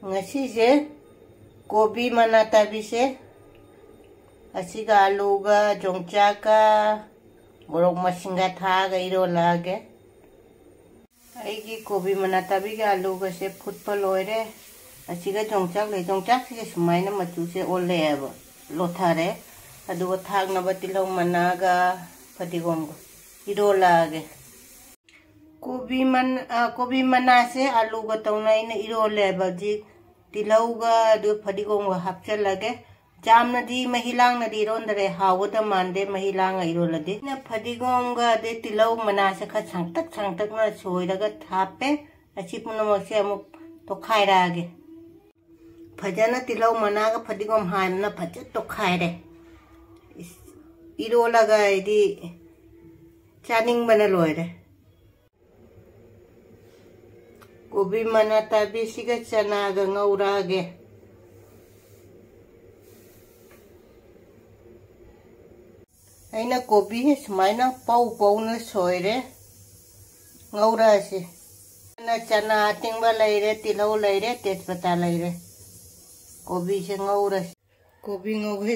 ngasi je kobi mana tabi se asiga alu ga jongcha ka borok masinga tha ga iro lage aigi kobi mana tabi ga alu ga se phutpa loire asiga jongcha le jongcha se sumaina machu se ole aba lothare adu thak na batilo mana ga patigom go iro lage kobi mana se alu ga tawna ina iro le ba ji tilau ga du padigom ga hapchal lage jamna di mahilang na di ron dare hawata mande mahilang iro lade na padigom ga de tilau mana se kha sangtak na soira ga thape achi puna mo se amuk to khaira ge phajana tilau mana ga padigom haim na phaja to khaire iro laga idi chaning bana loire kobi mana tabi siga chana ga ngaura ge aina kobi he sumaina pau na soire ngaura se na chana tingba laire tilau laire tejpata laire kobi se ngaura kobi ngauhe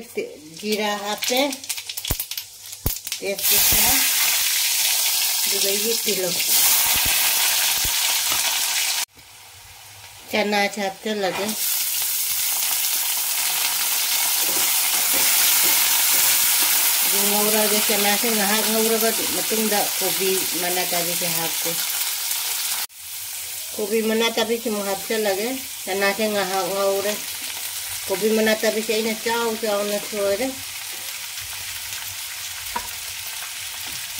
gira hape tejpata dugai tilau chana chapte lage ngaura ge chana se ngahak ngaura ba matung da kobi mana tabi se hapte kobi mana tabi se hapte lage chana se ngahak ngaura kobi mana tabi se ina chau na soire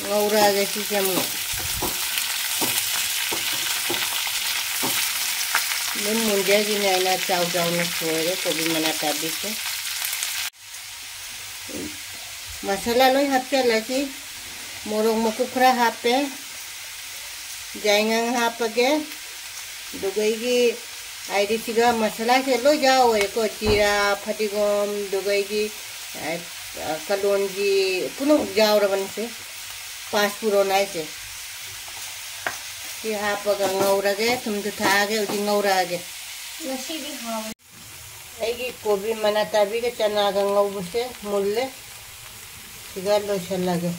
ngaura ge si jamu mun munja gini aina chau na soire kobi mana tabi se masala loy hape lagi morong mukukra hape jaingang hapage dugai gi aidi tiga masala se lo jao ko jira patigom dugai gi kalonji puno jao raban se pas puro nai se si hapaga ngaura ge tum tu thage uji ngaura ge nasi di hawa aigi kobi mana tabi ge chana ga ngau se mulle tiga lo lage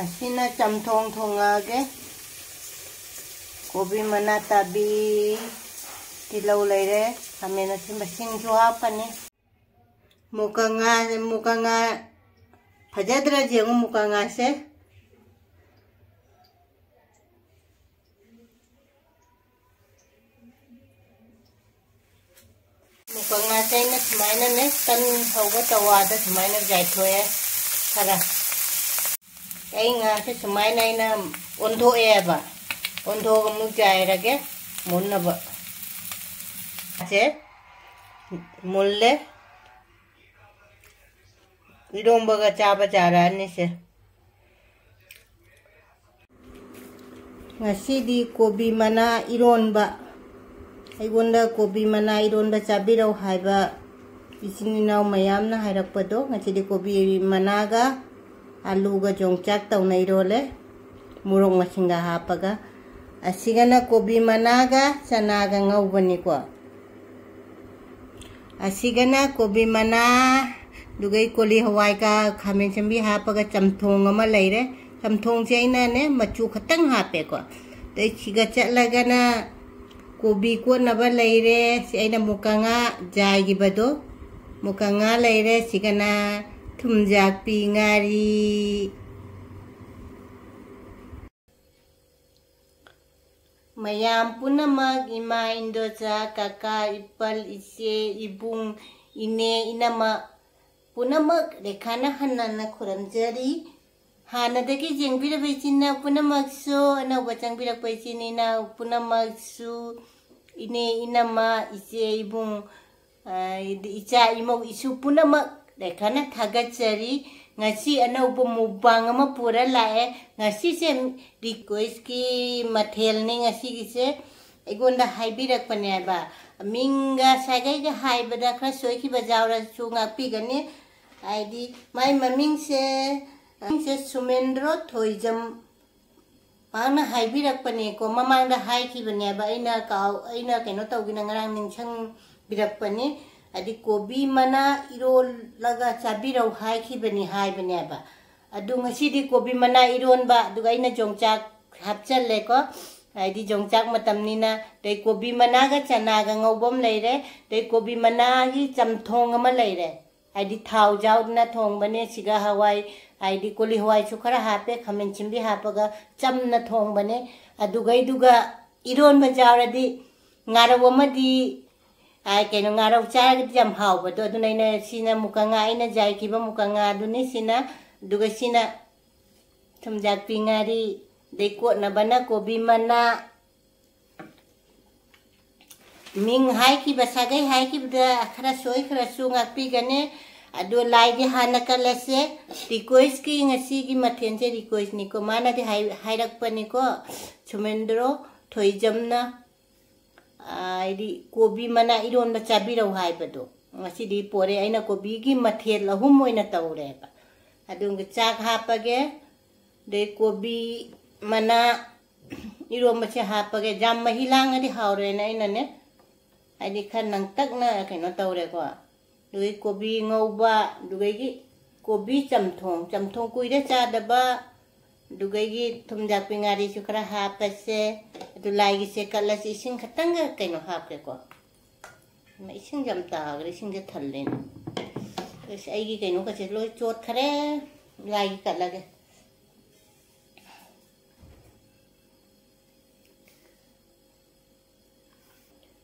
asina chamthong thongage kobi mana tabi tilau laire amena simbasing jua pani mukanga phajadra jengu mukanga se mukanga se na smaina ne tan hoga tawada smaina jaithoe kara ai nga se smaina ina ondho eba ondho mu jairage munnaba se mulle eromba ga chaba charani se ngasi di kobi mana eromba aigonda kobi mana eromba chabirau haiba isininaw mayamna hairakpado ngasi di kobi mana ga alu ga jongchak tawnai role murong masinga hapaga asigana kobi mana ga chana ga ngaubani ko asigana kobi mana dugai koli hawai ka khamen chambi hapaga chamthong ama leire chamthong chaina ne machu khatang hape ko dei chiga chatlaga na kobi ko naba leire si aina mukanga jai gi bado mukanga leire sigana Thomyakpi ngari mayam punamag ima indocha kaka ipal ise ibung ine inama punamag rekhana hanana khuramjari hanadagi jengbira bechina punamag so ana wachangbira bechina punamag su ine inama ise ibung icha imo isu punamag rekhana thagachari ngasi anauba mubang ama pura lae ngasi se request ki mathel ni ngasi ki se egonda haibirak pane ba minga sagai ga haibada khra soi ki bajawra chunga pigani aidi mai maming se sumendro thoijam ꯃꯥꯅ ꯍꯥꯏꯕꯤꯔꯛꯄꯅꯦꯀꯣ ꯃꯃꯥꯡꯗ ꯍꯥꯏꯈꯤꯕꯅꯦꯕ ꯑꯩꯅ ꯀꯩꯅꯣ ꯇꯧꯒꯤꯅ ꯉꯔꯥꯡ ꯅꯤꯡꯁꯤꯡꯕꯤꯔꯛꯄꯅꯤ ꯍꯥꯏꯗꯤ ꯀꯣꯕꯤ ꯃꯅꯥ ꯏꯔꯣꯜꯂꯒ ꯆꯥꯕꯤꯔꯧ ꯍꯥꯏꯕꯅꯦꯕ ꯑꯗꯨ ꯉꯁꯤꯗꯤ ꯀꯣꯕꯤ ꯃꯅꯥ ꯏꯔꯣꯟꯕ ꯑꯗꯨꯒ ꯑꯩꯅ ꯌꯣꯡꯆꯥꯛ ꯍꯥꯞꯆꯜꯂꯦꯀꯣ ꯍꯥꯏꯗꯤ ꯌꯣꯡꯆꯥꯛ ꯃꯇꯝꯅꯤꯅ ꯗꯩ ꯀꯣꯕꯤ ꯃꯅꯥꯒ ꯆꯅꯥꯒ ꯉꯧꯕ ꯑꯃ ꯂꯩꯔꯦ ꯗꯩ ꯀꯣꯕꯤ ꯃꯅꯥꯒꯤ ꯆꯝꯊꯣꯡ ꯑꯃ ꯂꯩꯔꯦ ꯍꯥꯏꯗꯤ ꯊꯥꯎ ꯌꯥꯎꯗꯅ ꯊꯣꯡꯕꯅꯦ ꯁꯤꯒ ꯍꯋꯥꯏ ꯍꯥꯏꯗꯤ ꯀꯣꯂꯤ ꯍꯋꯥꯏꯁꯨ ꯈꯔ ꯍꯥꯞꯄꯦ ꯈꯥꯃꯦꯟ ꯁꯤꯟꯕꯤ ꯍꯥꯞꯄꯒ ꯆꯝꯅ ꯊꯣꯡꯕꯅꯦ ꯑꯗꯨꯒ ꯏꯔꯣꯟꯕ ꯌꯥꯎꯔꯗꯤ ꯉꯥꯔꯧ ꯑꯃꯗꯤ ꯀꯩꯅꯣ ꯉꯥꯔꯧ ꯆꯥꯔꯒꯗꯤ ꯌꯥꯝ ꯍꯥꯎꯕꯗꯣ ꯑꯗꯨꯅ ꯑꯩꯅ ꯁꯤꯅ ꯃꯨꯀ ꯉꯥ ꯑꯩꯅ ꯖꯥꯏꯈꯤꯕ ꯃꯨꯀ ꯉꯥ ꯑꯗꯨꯅꯤ ꯁꯤꯅ ꯑꯗꯨꯒ ꯁꯤꯅ ꯊꯨꯝꯖꯥꯛꯄꯤ ꯉꯥꯔꯤ ꯗꯩ ꯀꯣꯠꯅꯕꯅ ꯀꯣꯕꯤ ꯃꯅꯥ ꯃꯤꯡ ꯍꯥꯏꯈꯤꯕ ꯁꯥꯒꯩ ꯍꯥꯏꯈꯤꯕꯗ ꯈꯔ ꯁꯣꯏ ꯈꯔꯁꯨ ꯉꯥꯛꯄꯤꯒꯅꯤ ꯑꯗꯨ ꯂꯥꯏꯗꯤ ꯍꯥꯟꯅ ꯀꯜꯂꯁꯦ ꯔꯤꯀ꯭ꯋꯦꯁꯀꯤ ꯉꯁꯤꯒꯤ ꯃꯊꯦꯜꯁꯦ ꯔꯤꯀ꯭ꯋꯦꯁꯅꯤꯀꯣ ꯃꯥꯅꯗꯤ ꯍꯥꯏꯔꯛꯄꯅꯤꯀꯣ ꯁꯨꯃꯦꯟꯗ꯭ꯔꯣ ꯊꯣꯏꯖꯝꯅ ꯍꯥꯏꯗꯤ ꯀꯣꯕꯤ ꯃꯅꯥ ꯏꯔꯣꯟꯕ ꯆꯥꯕꯤꯔꯧ ꯍꯥꯏꯕꯗꯣ ꯉꯁꯤꯗꯤ ꯄꯣꯔꯦ ꯑꯩꯅ ꯀꯣꯕꯤꯒꯤ ꯃꯊꯦꯜ 3 ꯑꯣꯏꯅ ꯇꯧꯔꯦꯕ ꯑꯗꯨꯒ ꯆꯥꯛ ꯍꯥꯞꯄꯒꯦ ꯗꯩ ꯀꯣꯕꯤ ꯃꯅꯥ 이러면서 하빠게 잠 마힐랑아디 하오래나 이나네 아니 칸 낭딱나 그냥 떠오래고 누이 고비 ngauba 누가기 고비 짬통 꾸이래 짜다바 누가기 톰작비 ngari sukra hapase itu lagi se kalasi sing katanga kaino hapke ko ma ising jam ta gre sing de thallen es aigi kaino ka se loi chot khare lagi kalage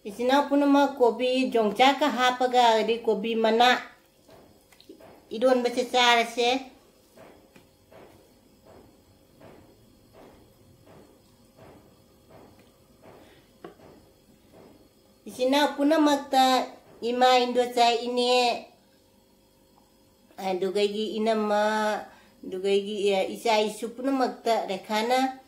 isina punama kobi jongcha ka hapaga di kobi mana idon bace cara se isina punama ta ima indo cha ini dugagi inama dugagi isa isu punama ta rekhana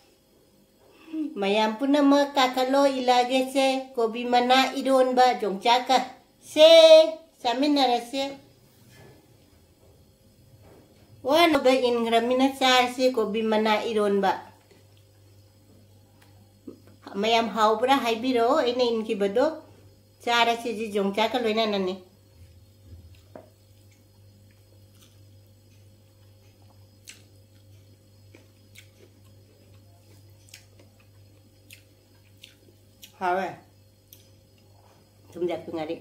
mayam punama kakalo ilage se kobi mana idon ba jongchaka se saminara se wan ba ingramina char se kobi mana idon ba mayam haubra haibiro ine inki bado chara se ji jongchaka loina nani hawe tumjak ngari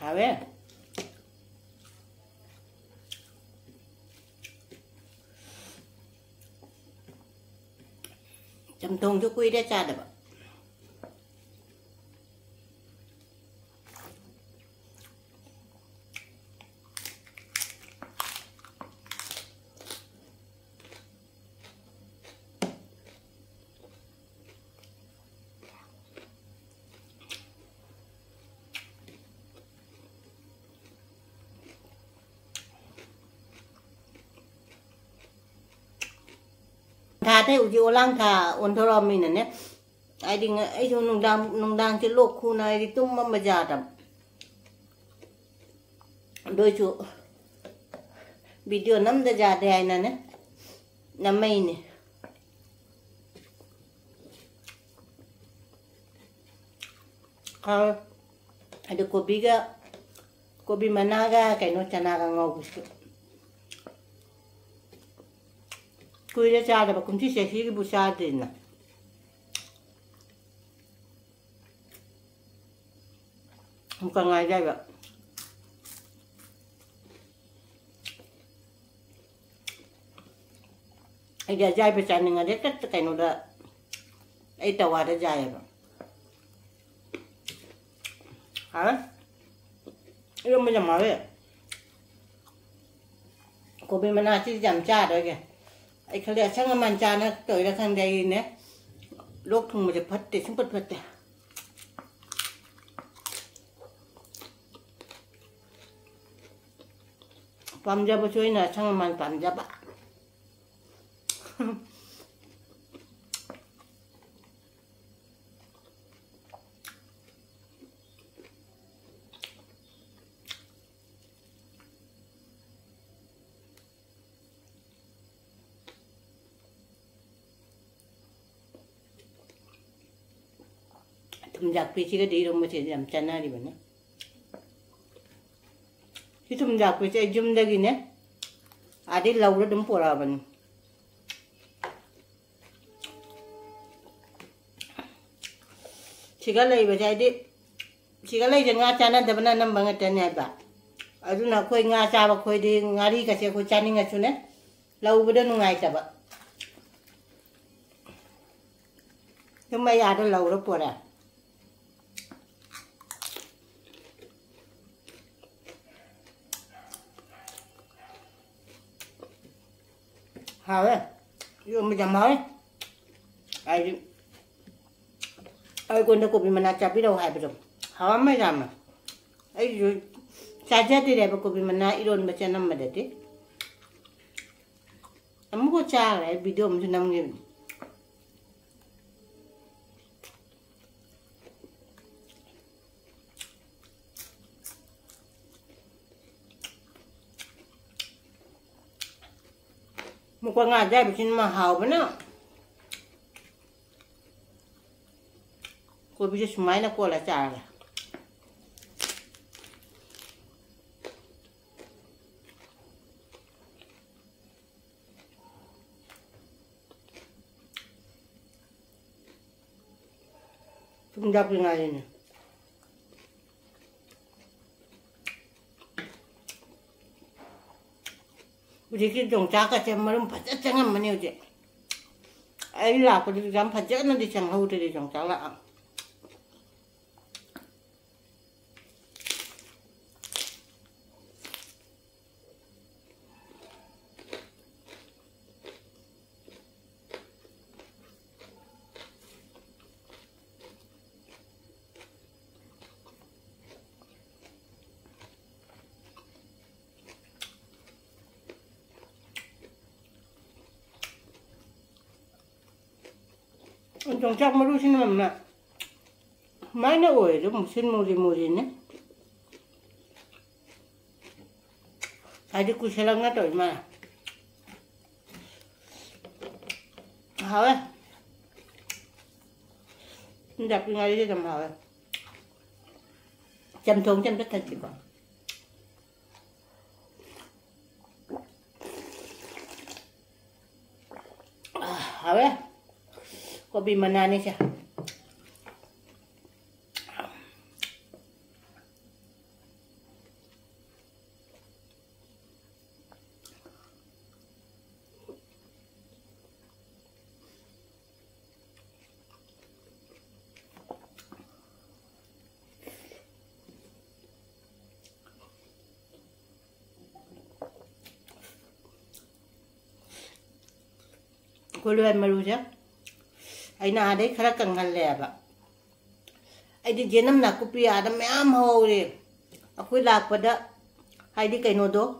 hawe Chamthong cho quy ra cha được thà thế uji olang thà on thoro min ne ai ding ai jo nung dang che lok khu nai di tum ma ja dam đôi chu video nam da ja de ai na ne nam mai ne ada kobi mana ga kai no chana ga ngau ku kuila cha da kum chi se hi bu sa de na không cần ai đây vậy ai ra dai be cha ninga de kat kai no da ai ta wa da dai ba ha yêu mình mà vậy cô bên mana chỉ giảm cha rồi kìa ai khai là sang màn cha nó tới là thằng đây nè lúc thùng mà phật thì chúng phật phật pam ra bao chơi là sang màn pam ra bạn Thomyakpi di rumah sih jam chana di mana. Si Thomyakpi sih jum lagi ne. Adi laura dempora ban. Sigalai baca di. Sigalai jangan chana dah benar nam banget dan ya ba. Aduna koi nga cha ba koi di ngari kasi koi chani nga chune. Lau beda nungai ta ba. Nhưng mà giờ nó lâu đó bữa nè. Hào đấy. Yêu mình chầm mới. Ai con nó Kobi Mana chả biết đâu hay bây giờ. Hào mới làm mà. Ai rồi saja thì đẹp Kobi Mana Eromba channel mà đấy chứ. Em có cha lại video mình năm nghìn. Một con ngà dai bên mà hào bên nào, cô bây giờ smile là cô là chả là, chúng ta bị ngay này, bây giờ cái dòng cá cái chém mà nó phải chắc chắn mà nhiều chứ, ấy là có đi dám phải chắc nó đi chẳng hâu thì đi dòng cá lạ. Trong chắc mà lúc xin làm nè, máy nó ổi rồi một xin mùi gì nữa, ai đi cùi xe lăng ngắt rồi mà, hảo ấy, đập cái ngay đi làm hảo ấy, Chamthong chăm rất thật chị con, hảo ấy. Kobi Mana ni siya. Kuluan malu siya. Ai na đấy khá Kanghw lẹ bạ, ai đi chơi năm nào cũng bị adam em hồ đi, aku lạc vào đó, ai đi cái nô đó,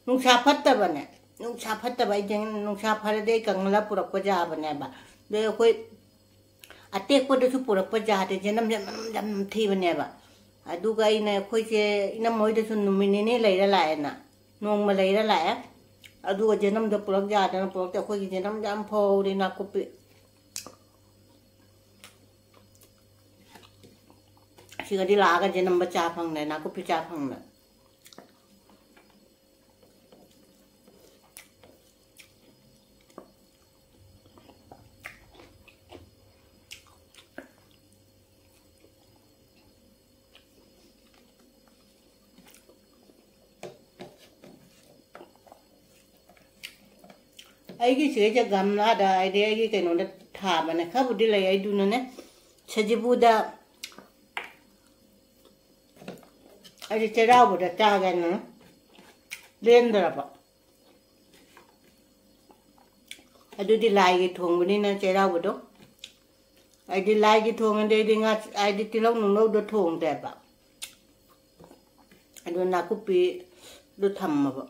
nung sa phát ta bận nè, nung sa phát ta vậy chẳng nung sa phát đấy Kanghw là pura paja bận nè bạ, đấy aku, atek pada tu pura paja thì chơi năm năm thi bận nè bạ, adu cái này aku chơi năm mới đó sun numini này lấy ra lại nè, nung mà lấy ra lại, adu chơi năm đó pura paja đó pura paja aku chơi năm jam hồ đi na aku bị khi đi lá cái nằm bcha phăng này nó cũng bcha phăng này, ai cái chuyện cho gam là ai đi cái nó đã thả mà này khác một đi lại ai đun này, sajibuda ai chơi rau bột cha cái nữa, lên rồi bạ, ai đi lại cái thùng bên này chơi rau bột đó, ai đi lại cái thùng bên đây đi ngắt, ai đi tiêu nung nấu đồ thùng đẹp bạ, ai đồ nào cũng bị đồ thầm mà bạ,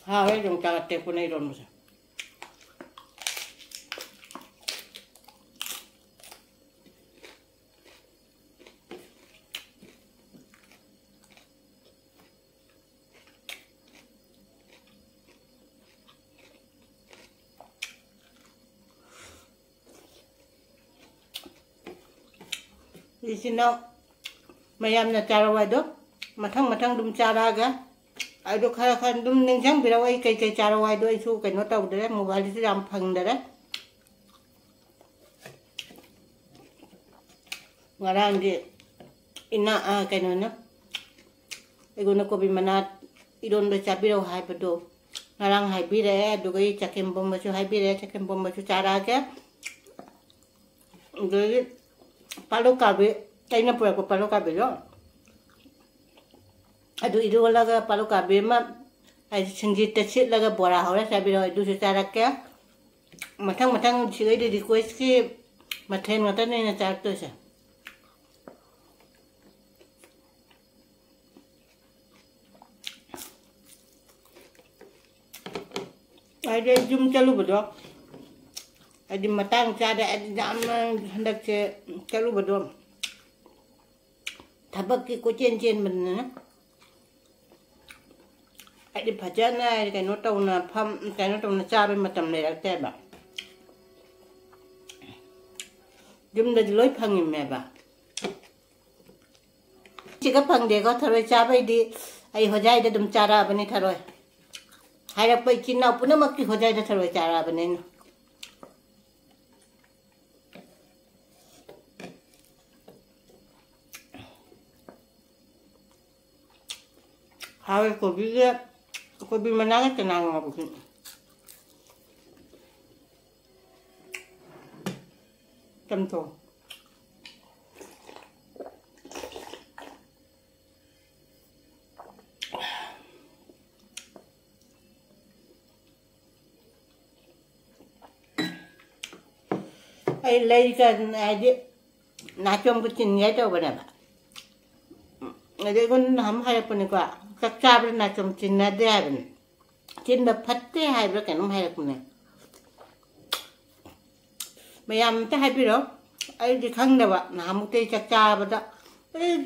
hào ấy dùng chả tép này rồi mà, 이시나 mayamna charawaido mathang dum charaga aido kha dum ningjang birawai kai charawaido isu kaino tawdare mobile si ram phangdare ngarangdi ina kaino na egona kobi mana iron do chabiro haibado ngarang haibire dugai chakem bomba chu haibire chakem bomba chu charaga dugai palu kabe kaina pura ko palu kabe lo adu idu laga palu kabe ma ai singji tachit laga bora hora sabiro idu chu charakya mathang chigai de request ki mathen ngata nei na chak to sa ai de jum chalu bodo adi matang chada adi jam hendak che chalu bodo thabak ki ko chen man na adi phajana kai no taw na pham kai no taw na cha be matam le rak te ba jum da loi phangi me ba chi ka phang de ko tharoi cha bai di ai hojai de dum chara bani tharoi hai pai chin na puna mak ki hojai de tharoi chara bani Hai kobi mana tenang aku. Chamthong. Ai lay kan ai nachom ko chin ya to bana ba. Ade kon ham hai pun ko kakcha bana nachom chin na de ban. Chin ba phatte hai ba kan hai kun ne. Mayam ta hai pi ro ai di khang da ba na mu te kakcha ba da.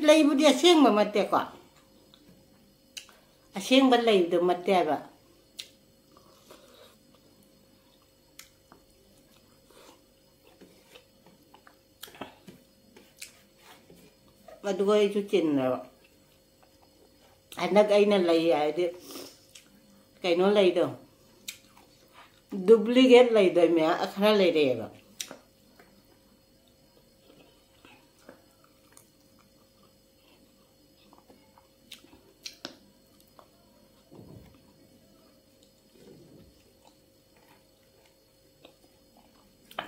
Lay bu dia seng ma ma te ko. A seng ba lay do ma te ba. Adugo itu chin rồi anh nói ai nên lấy ai đi cái nó lấy đâu duplicate lấy đâu mẹ khá lấy đấy rồi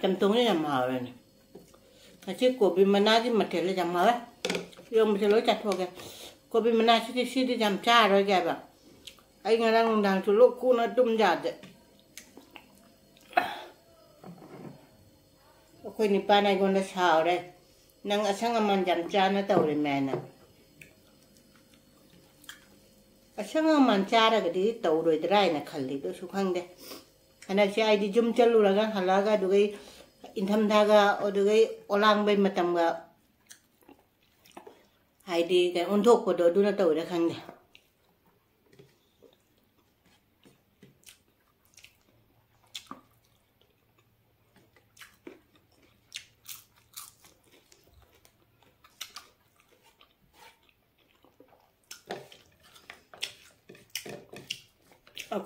Chamthong ini làm hào rồi này chứ Kobi Mana thì mặt thế là làm hào ấy yung bisa lo chat hoga Kobi Mana sidi jam cha rồi kya ba ai ngarang undang chu lo ku na tum ja de ko ni pa nai gon da sao re nang asang man jam cha na taw re me na asang man cha ra ga di taw roi drai na khalli do su khang de ana si ai di jum chalu ra ga hala ga du gai in tham da ga o du gai olang bai matam ga hai đi cái ôn thuốc của đồ đu nó tồi ra khăn này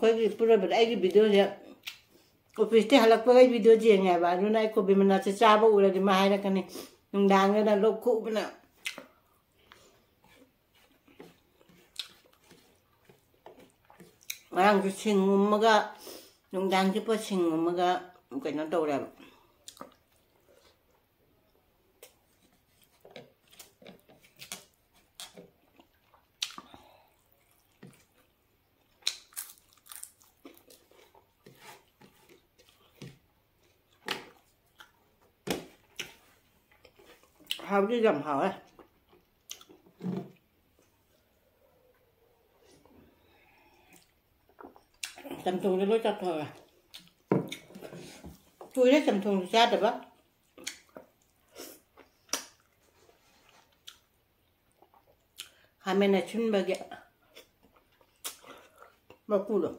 cái gì pura bật cái video gì office halak pa cái video gì nghe bà nó này Kobi Mana sẽ cha bộ là đi mà hai là cái này nung đang cái là lô cụ bên nào Orang tu singum maga, nung dang tu pun singum maga, mungkin nak tahu dah. Hao đi làm hao á. Chamthong nó chặt thôi à tôi đấy Chamthong ra được á hai bên là chân bờ kìa bao cù rồi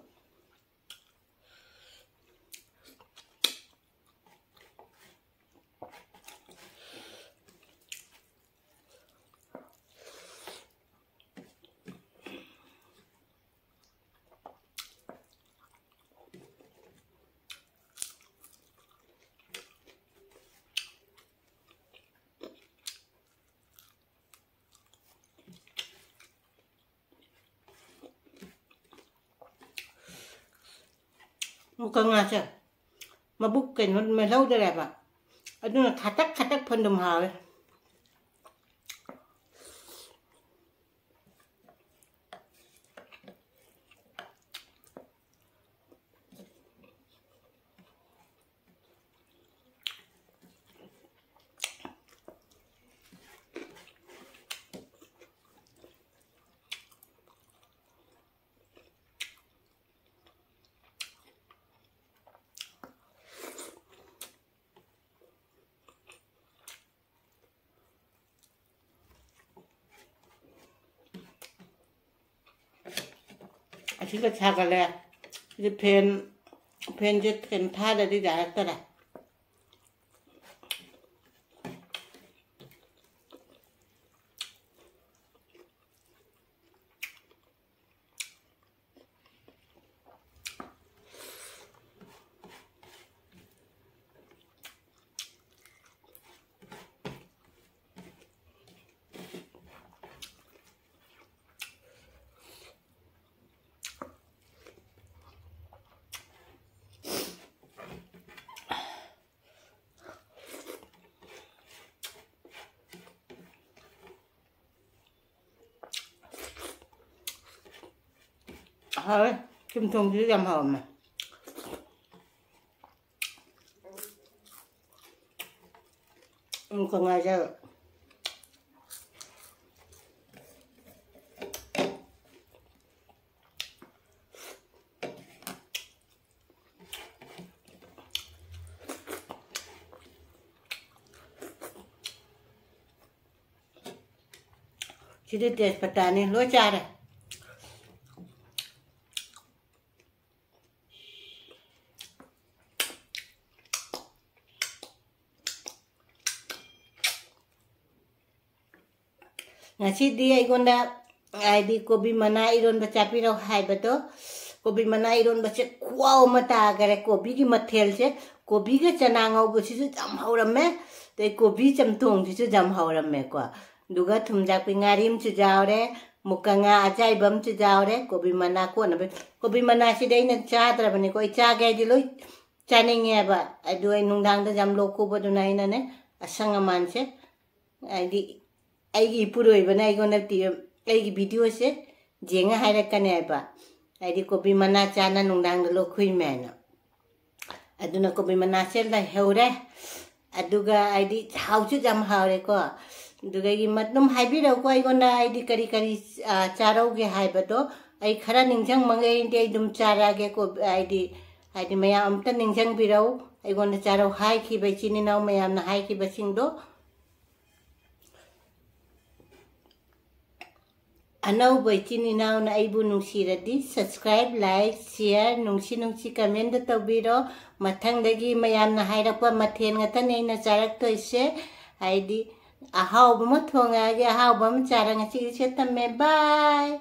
Kanghw mabuk kayno may lauda ba aduna khatak phandum hawe Asyik cakale, jadi pen jet pen thada di jarak tera. Thôi, Chamthong chứ dầm hồn mà. Còn ai sao? Chỉ để test patani lo cha đây. Ngasi dia igonda di Kobi Mana Eromba chapi rau hai bato Kobi Mana Eromba che kwao mata gare Kobi ki mathel che Kobi ke chana ngau bu chi jam hauram me te Kobi Chamthong chi jam hauram me kwa duga Thomyakpi ngari chi jawre mukanga ajai bam chi jawre Kobi Mana ko na Kobi Mana si dei na cha tra bani ko cha ge di loi chaning ye ba adu ai nungdang da jam lo ko bu du nai na ne asanga man che ai aigi puroi bana igona ti aigi video se jenga haira kane ba aidi Kobi Mana chana nungdang lo khui mena aduna Kobi Mana sel da heure aduga aidi hauchu jam haure ko duga gi matnum haibi ro ko igona aidi kari charau ge haiba do ai khara ningjang mangai inde dum chara ge ko aidi maya amta ningjang birau igona charau hai ki bai chini naw mayam na hai ki basing do Anau bai chini naw na aibu nungsiradi subscribe like share nungsi comment da tawbiro mathang dagi mayam na hairakpa mathen ngata nei na charak toise aidi ahau bama thonga ge ahau bama charanga chi se tamme bye